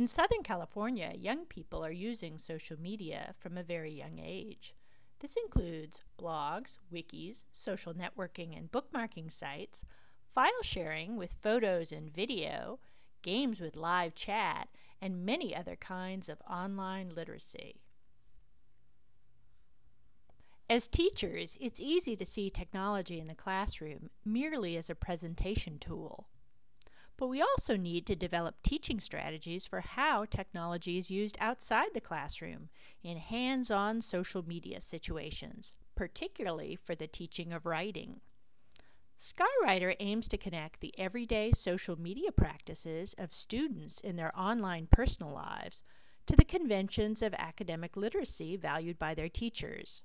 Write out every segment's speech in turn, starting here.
In Southern California, young people are using social media from a very young age. This includes blogs, wikis, social networking and bookmarking sites, file sharing with photos and video, games with live chat, and many other kinds of online literacy. As teachers, it's easy to see technology in the classroom merely as a presentation tool. But we also need to develop teaching strategies for how technology is used outside the classroom in hands-on social media situations, particularly for the teaching of writing. SCIWRITER aims to connect the everyday social media practices of students in their online personal lives to the conventions of academic literacy valued by their teachers.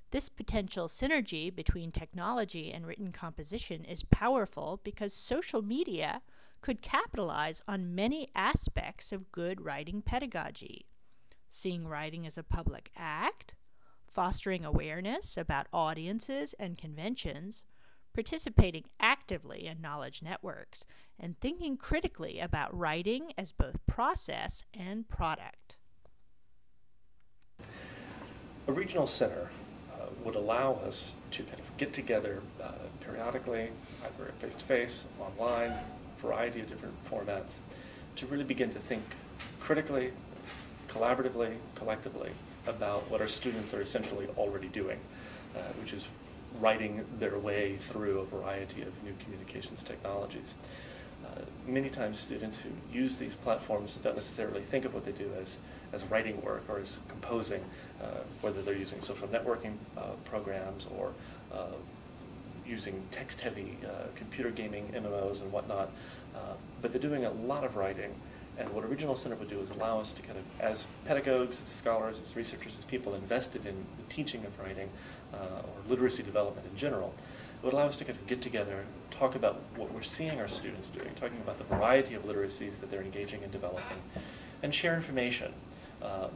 This potential synergy between technology and written composition is powerful because social media could capitalize on many aspects of good writing pedagogy: seeing writing as a public act, fostering awareness about audiences and conventions, participating actively in knowledge networks, and thinking critically about writing as both process and product. A regional center would allow us to kind of get together periodically, either face-to-face, online, variety of different formats, to really begin to think critically, collaboratively, collectively about what our students are essentially already doing, which is writing their way through a variety of new communications technologies. Many times students who use these platforms don't necessarily think of what they do as writing work or as composing, whether they're using social networking programs or using text-heavy computer gaming MMOs and whatnot, but they're doing a lot of writing. And what a regional center would do is allow us to kind of, as pedagogues, as scholars, as researchers, as people invested in the teaching of writing or literacy development in general, it would allow us to kind of get together, talk about what we're seeing our students doing, talking about the variety of literacies that they're engaging in developing, and share information.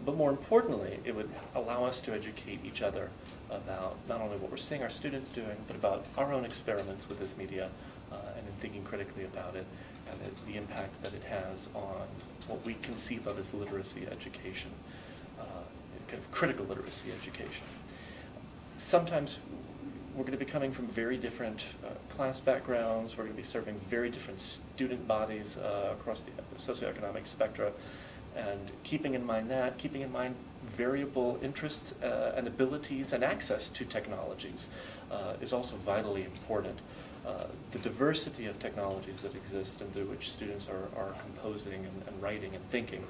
But more importantly, it would allow us to educate each other about not only what we're seeing our students doing, but about our own experiments with this media and in thinking critically about it and the impact that it has on what we conceive of as literacy education, kind of critical literacy education. Sometimes we're going to be coming from very different class backgrounds. We're going to be serving very different student bodies across the socioeconomic spectra. And keeping in mind variable interests and abilities and access to technologies is also vitally important. The diversity of technologies that exist and through which students are composing and writing and thinking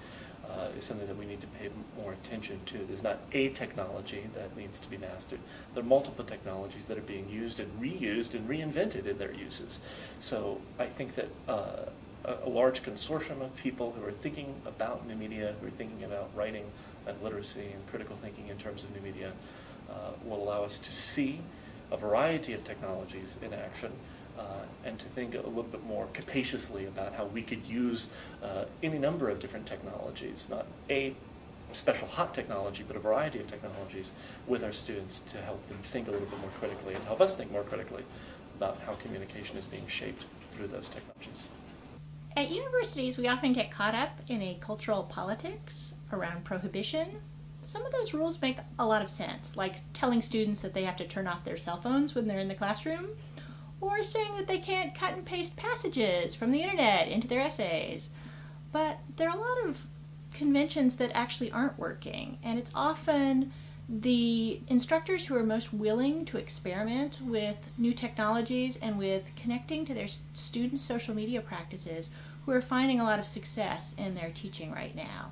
is something that we need to pay more attention to. There's not a technology that needs to be mastered. There are multiple technologies that are being used and reused and reinvented in their uses. So I think that a large consortium of people who are thinking about new media, who are thinking about writing and literacy and critical thinking in terms of new media, will allow us to see a variety of technologies in action and to think a little bit more capaciously about how we could use any number of different technologies, not a special hot technology, but a variety of technologies with our students to help them think a little bit more critically and help us think more critically about how communication is being shaped through those technologies. At universities, we often get caught up in a cultural politics around prohibition. Some of those rules make a lot of sense, like telling students that they have to turn off their cell phones when they're in the classroom, or saying that they can't cut and paste passages from the internet into their essays. But there are a lot of conventions that actually aren't working, and it's often the instructors who are most willing to experiment with new technologies and with connecting to their students' social media practices who are finding a lot of success in their teaching right now.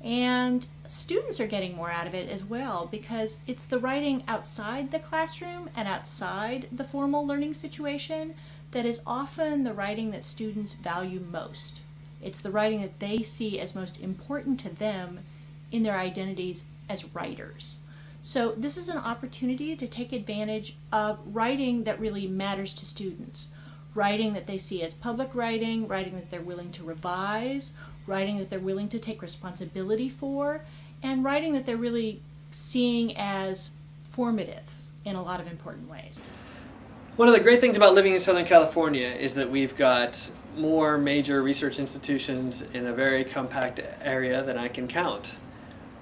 And students are getting more out of it as well because it's the writing outside the classroom and outside the formal learning situation that is often the writing that students value most. It's the writing that they see as most important to them in their identities as writers. So this is an opportunity to take advantage of writing that really matters to students. Writing that they see as public writing, writing that they're willing to revise, writing that they're willing to take responsibility for, and writing that they're really seeing as formative in a lot of important ways. One of the great things about living in Southern California is that we've got more major research institutions in a very compact area than I can count.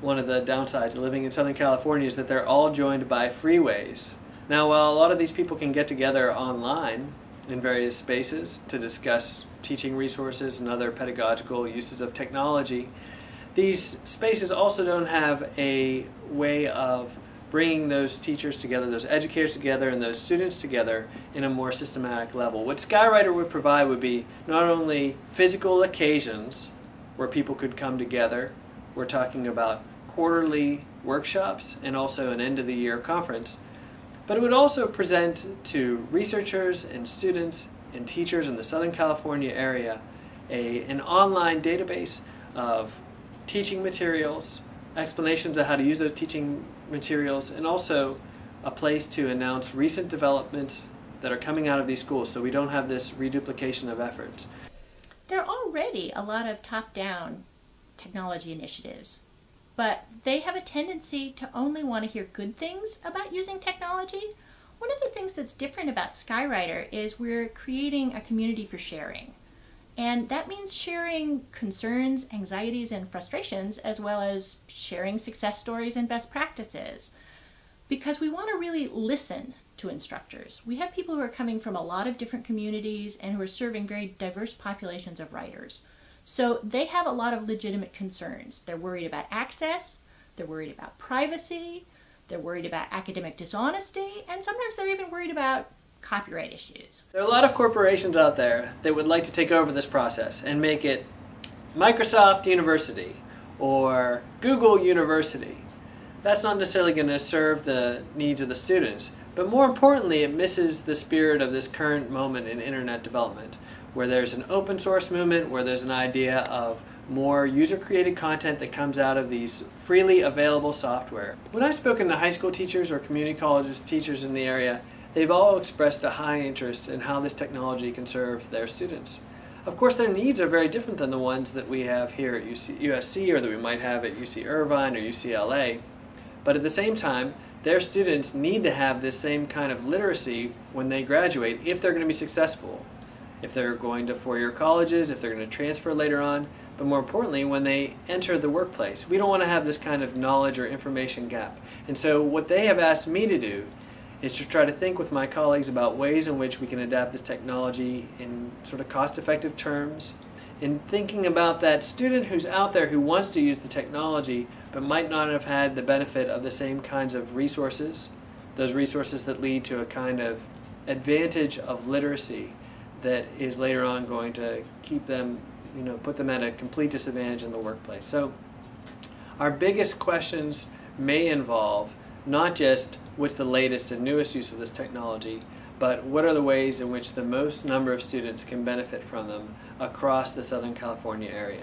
One of the downsides of living in Southern California is that they're all joined by freeways. Now, while a lot of these people can get together online in various spaces to discuss teaching resources and other pedagogical uses of technology, these spaces also don't have a way of bringing those teachers together, those educators together, and those students together in a more systematic level. What SCIWRITER would provide would be not only physical occasions where people could come together. We're talking about quarterly workshops and also an end-of-the-year conference. But it would also present to researchers and students and teachers in the Southern California area an online database of teaching materials, explanations of how to use those teaching materials, and also a place to announce recent developments that are coming out of these schools so we don't have this reduplication of efforts. There are already a lot of top-down technology initiatives, but they have a tendency to only want to hear good things about using technology. One of the things that's different about SCIWRITER is we're creating a community for sharing. And that means sharing concerns, anxieties, and frustrations, as well as sharing success stories and best practices. Because we want to really listen to instructors. We have people who are coming from a lot of different communities and who are serving very diverse populations of writers. So they have a lot of legitimate concerns. They're worried about access, they're worried about privacy, they're worried about academic dishonesty, and sometimes they're even worried about copyright issues. There are a lot of corporations out there that would like to take over this process and make it Microsoft University or Google University. That's not necessarily going to serve the needs of the students, but more importantly, it misses the spirit of this current moment in internet development, where there's an open source movement, where there's an idea of more user-created content that comes out of these freely available software. When I've spoken to high school teachers or community colleges teachers in the area, they've all expressed a high interest in how this technology can serve their students. Of course, their needs are very different than the ones that we have here at USC or that we might have at UC Irvine or UCLA. But at the same time, their students need to have this same kind of literacy when they graduate if they're going to be successful. If they're going to four-year colleges, if they're going to transfer later on, but more importantly, when they enter the workplace. We don't want to have this kind of knowledge or information gap. And so what they have asked me to do is to try to think with my colleagues about ways in which we can adapt this technology in sort of cost-effective terms, in thinking about that student who's out there who wants to use the technology but might not have had the benefit of the same kinds of resources, those resources that lead to a kind of advantage of literacy that is later on going to keep them, put them at a complete disadvantage in the workplace. So our biggest questions may involve not just what's the latest and newest use of this technology, but what are the ways in which the most number of students can benefit from them across the Southern California area.